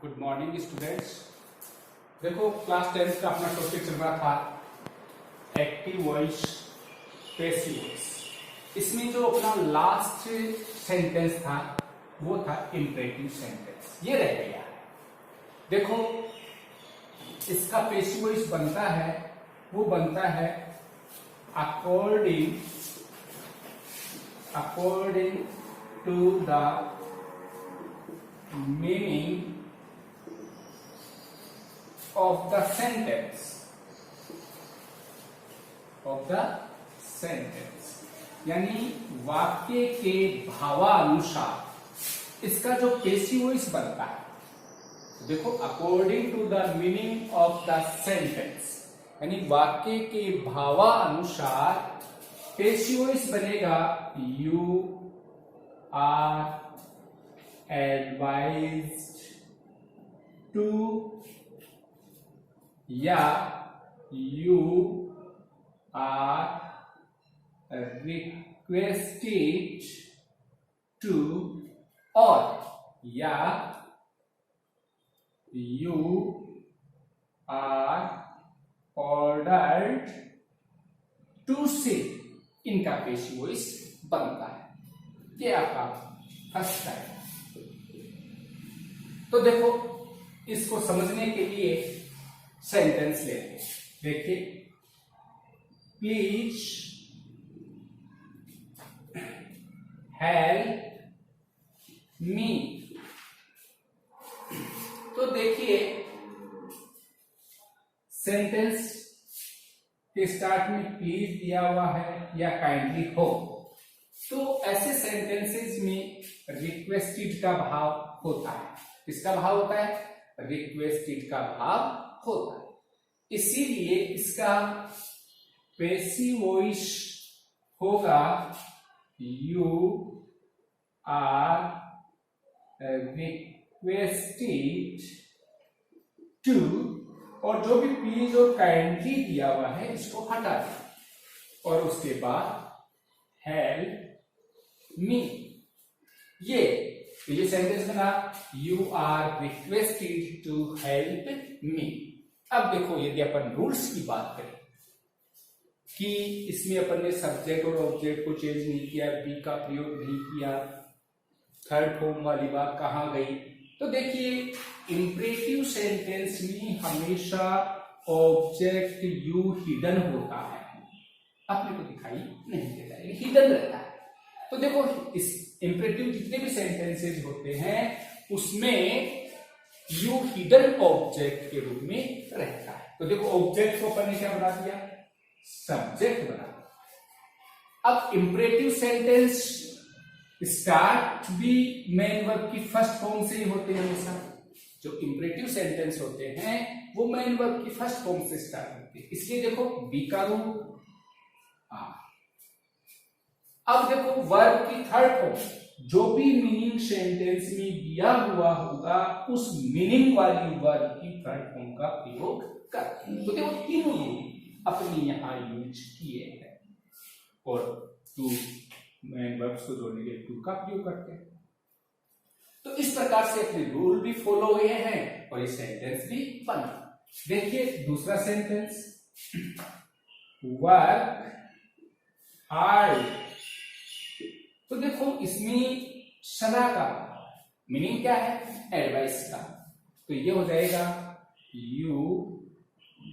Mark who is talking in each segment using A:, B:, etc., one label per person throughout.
A: Good morning students. देखो class 10 का अपना टॉपिक चल रहा था एक्टिव वॉइस, पैसिव वॉइस। इसमें जो अपना लास्ट सेंटेंस था वो था इंपरेटिव सेंटेंस, ये रह गया है। देखो इसका पैसिव वॉइस बनता है, वो बनता है according to the meaning of the sentence, यानी वाक्य के भावानुसार इसका जो पैसिव वॉइस बनता है। देखो according to the meaning of the sentence, यानी वाक्य के भावानुसार पैसिव वॉइस बनेगा यू आर advised to, या you are requested to, और या you are ordered to say, इनका पैसिव वॉइस बनता है। ये आपका फर्स्ट टाइप। तो देखो इसको समझने के लिए सेंटेंस लेते हैं। देखिए, प्लीज हेल्प मी। तो देखिए सेंटेंस के स्टार्ट में प्लीज दिया हुआ है या काइंडली हो, तो ऐसे सेंटेंसेस में रिक्वेस्टेड का भाव होता है। किसका भाव होता है? रिक्वेस्टेड का भाव होता है। इसीलिए इसका पैसिव वॉइस होगा यू आर रिक्वेस्टेड टू, और जो भी प्लीज और काइंडली दिया हुआ है इसको हटा दें और उसके बाद हेल्प मी। ये सेंटेंस बना you are requested to help me. अब देखो यदि अपन रूल्स की बात करें कि इसमें अपन ने सब्जेक्ट और ऑब्जेक्ट को चेंज नहीं किया, बी का प्रयोग नहीं किया, थर्ड फॉर्म वाली बात कहां गई, तो देखिए इंपरेटिव सेंटेंस में हमेशा ऑब्जेक्ट यू हिडन होता है, अपने को दिखाई नहीं देता है, हिडन रहता है। तो देखो इस इंपरेटिव जितने भी सेंटेंसेस होते हैं उसमें यू हिडन ऑब्जेक्ट के रूप में रहता है। तो देखो ऑब्जेक्ट को अपन ने क्या बना दिया? सब्जेक्ट बना दिया। अब इंपरेटिव सेंटेंस स्टार्ट भी मेन वर्ब की फर्स्ट फॉर्म से ही होते हैं हमेशा। जो इंपरेटिव सेंटेंस होते हैं वो मेन वर्ब की फर्स्ट फॉर्म से स्टार्ट होते हैं। इसलिए देखो बी का रूप आर। अब देखो वर्ब की थर्ड फॉर्म, जो भी मीनिंग सेंटेंस में दिया हुआ होगा उस मीनिंग वाली वर्ब की थर्ड फॉर्म का प्रयोग करते हैं। तो देखो तीनों अपने यहां यूज किए हैं और टू मेन वर्ब्स को जोड़ने के लिए टू का प्रयोग करते हैं। तो इस प्रकार से अपने रूल भी फॉलो हुए हैं और ये सेंटेंस भी बना। देखिए दूसरा सेंटेंस, वर्क हार्ड। तो देखो इसमें सलाह का मीनिंग क्या है? एडवाइस का। तो ये हो जाएगा you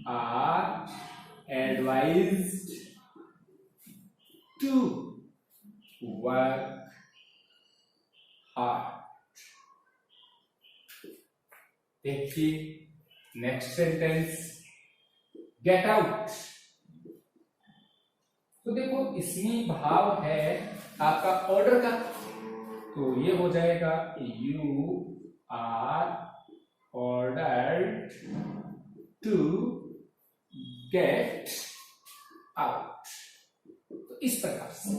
A: are advised to work hard. देखिए नेक्स्ट सेंटेंस, गेट आउट। तो देखो इसमें भाव है आपका ऑर्डर का, तो ये हो जाएगा you are ordered to get out. तो इस प्रकार से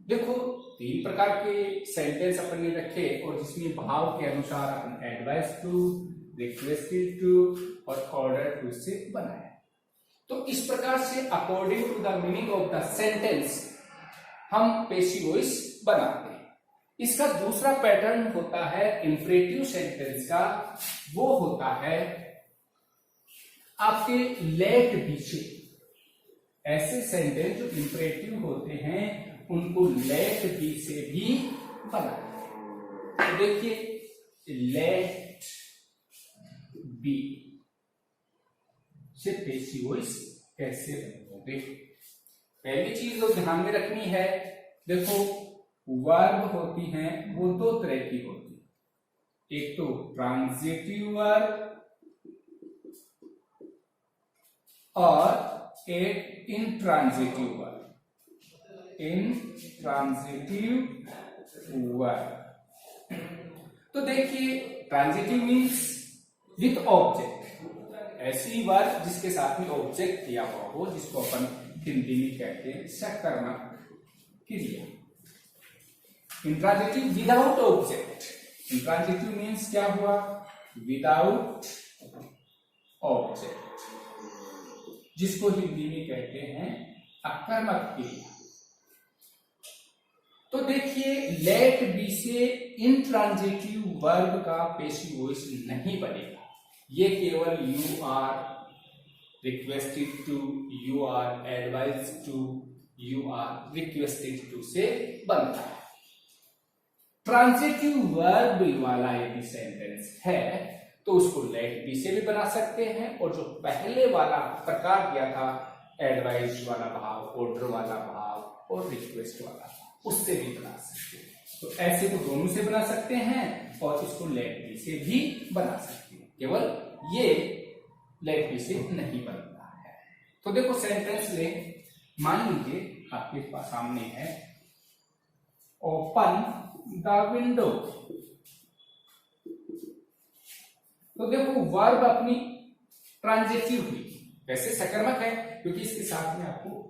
A: देखो तीन प्रकार के सेंटेंस अपन ने रखे और जिसमें भाव के अनुसार अपन एडवाइस टू, रिक्वेस्टेड टू और ऑर्डर टू से बनाया। तो इस प्रकार से according to the meaning of the sentence हम पैसिव वॉइस बनाते हैं। इसका दूसरा पैटर्न होता है इंपरेटिव सेंटेंस का, वो होता है आपके लेट बी से। ऐसे सेंटेंस जो इंपरेटिव होते हैं उनको लेट बी से भी बनाना है। तो देखिए लेट बी से पेसिव वॉइस कैसे बनोगे। पहली चीज जो ध्यान में रखनी है, देखो वर्ब होती हैं वो दो तरह की होती है, एक तो ट्रांजिटिव वर्ब और एक इंट्रांजिटिव वर्ब। इंट्रांजिटिव वर्ब तो देखिए ट्रांजिटिव मीन्स विथ ऑब्जेक्ट, ऐसी वर्ब जिसके साथ में ऑब्जेक्ट दिया हुआ हो, जिसको अपन हिंदी में कहते हैं सकर्मक क्रिया। Intransitive without object, intransitive means क्या हुआ, विदाउट ऑब्जेक्ट, जिसको हिंदी में कहते हैं अकर्मक क्रिया। तो देखिए लेट बी से इंट्रांजिटिव वर्ब का पेसिव वॉइस नहीं बनेगा, ये केवल you are requested to, you are advised to, you are requested to से बनता है। ट्रांजिटिव वर्ब वाला यदि सेंटेंस है तो उसको लेट बी से भी बना सकते हैं, और जो पहले वाला प्रकार दिया था एडवाइज वाला भाव, ऑर्डर वाला भाव और रिक्वेस्ट वाला भाव, उससे भी बना सकते हैं। तो ऐसे तो दोनों से बना सकते हैं और इसको लेट बी से भी बना सकते हैं, केवल ये लेट बी से नहीं बनता है। तो देखो सेंटेंस ले, मान लीजिए आपके पास सामने है ओपन द विंडो। तो देखो वर्ब अपनी ट्रांजिटिव हुई, वैसे सकर्मक है क्योंकि इसके साथ में आपको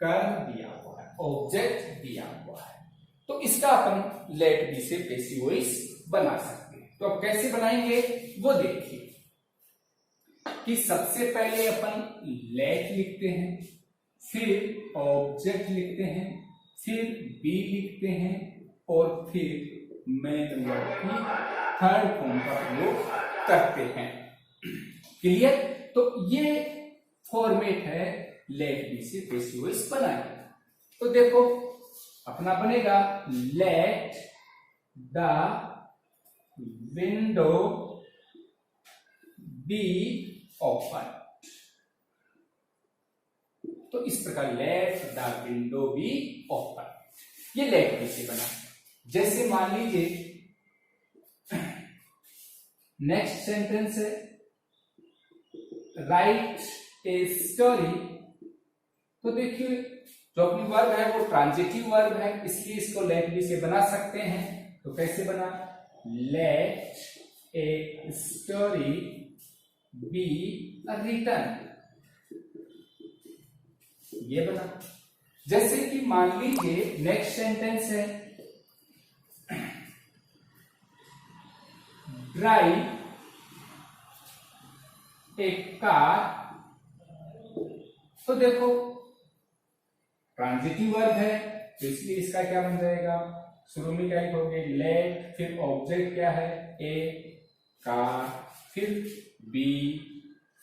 A: कर्म दिया हुआ है, ऑब्जेक्ट दिया हुआ है। तो इसका अपन लेट बी से पेसिव वॉइस बना सकते हैं। तो अब कैसे बनाएंगे वो देखिए कि सबसे पहले अपन लेट लिखते हैं, फिर ऑब्जेक्ट लिखते हैं, फिर बी लिखते हैं और फिर मेन वर्ब की थर्ड फॉर्म का प्रयोग करते हैं। क्लियर? तो ये फॉर्मेट है लेट बी से पेसिव वॉइस बनाए। तो देखो अपना बनेगा let the window be open. तो इस प्रकार let the window be open, ये लेट बी से बना। जैसे मान लीजिए नेक्स्ट सेंटेंस है राइट ए स्टोरी। तो देखिए जो अपनी वर्ब है वो ट्रांजिटिव वर्ब है, इसलिए इसको लेट बी से बना सकते हैं। तो कैसे बना, let a story be written, ये बना। जैसे कि मान लीजिए नेक्स्ट सेंटेंस है ड्राइव ए कार। तो देखो ट्रांजिटिव वर्ब है तो इसलिए इसका क्या बन जाएगा, शुरू में क्या लिखोगे लेट, फिर ऑब्जेक्ट क्या है ए कार, फिर बी,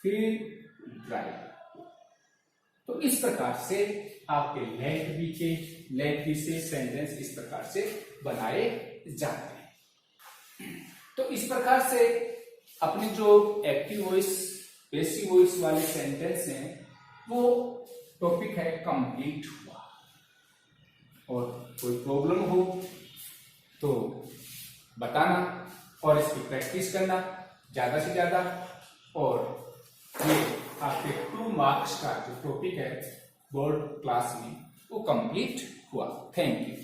A: फिर ड्राइव। तो इस प्रकार से आपके लेट बी से सेंटेंस इस प्रकार से बनाए जाते हैं। तो इस प्रकार से अपनी जो एक्टिव वॉइस पेसिव वॉइस वाले सेंटेंस हैं वो टॉपिक है कंप्लीट हुआ। और कोई प्रॉब्लम हो तो बताना और इसकी प्रैक्टिस करना ज्यादा से ज्यादा। और ये आपके 2 मार्क्स का जो टॉपिक है बोर्ड क्लास में वो कंप्लीट हुआ। Thank you.